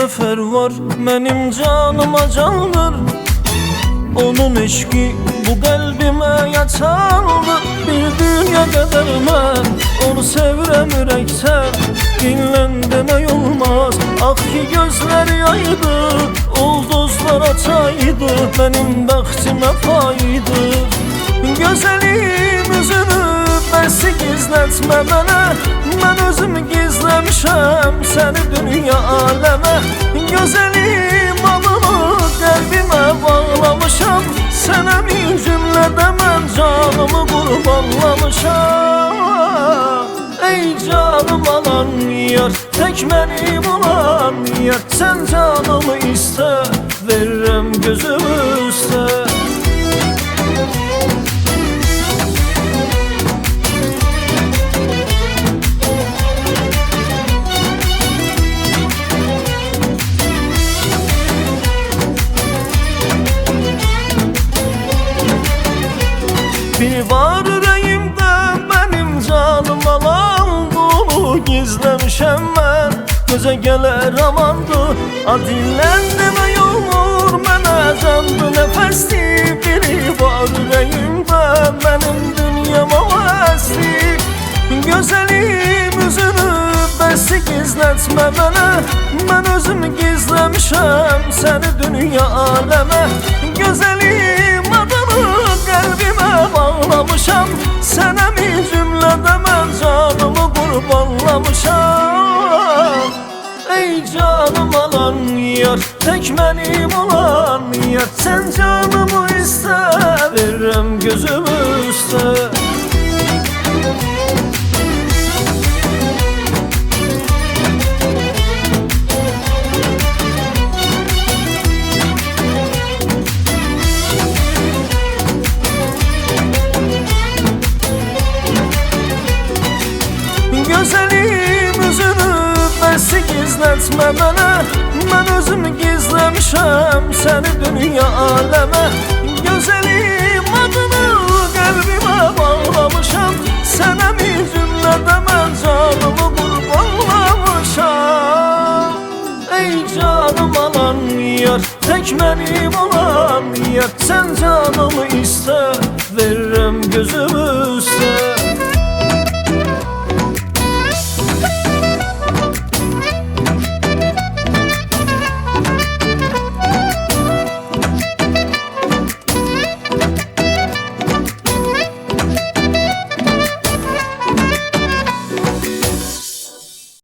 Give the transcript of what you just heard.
nefer var benim canıma candır. Onun eşki bu kalbime yatandı. Bir dünya kadar ben onu sevirem yürekten. Dinlen deme olmaz, ah ki gözler yaydı, ulduzlar ataydı, benim bəxtimə paydı. Gözəlim üzünü bəsi gizlətmə mənə, mən özüm gizləmişəm səni dünya aləmə. Gözəlim alını qəlbimə bağlamışam, sənə min cümlədə mən canımı qurbanlamışam. Ey canım alan yar, tək mənim olan yar, sən canımı istə, verirəm gözüm üstə. Bir var ürəyimdə mənim canım alan, bunu gizləmişəm mən, gözə gələr amandır. Adilən demək olmur mənə candı nəfəsli. Biri var ürəyimdə mənim dünyama vəsli. Gözəlim üzünü bəsi gizlətmə mənə, mən özüm gizləmişəm səni dünya aləmə. Gözəlim adını qəlbimə bağlamışam, sənə min cümlədə mən canımı qurbanlamışam. Ey canım alan yar, tək mənim olan yar, sən canımı istə, verirəm gözüm üstə. Gözəlim üzünü bəsi gizlətmə mənə, mən özüm gizləmişəm səni dünya aləmə. Gözəlim adını qəlbimə bağlamışam, sənə min cümlədə mən canımı qurbanlamışam. Ey canım alan yar, tək mənim olan yar, sən canımı istə, verirəm gözüm üstə.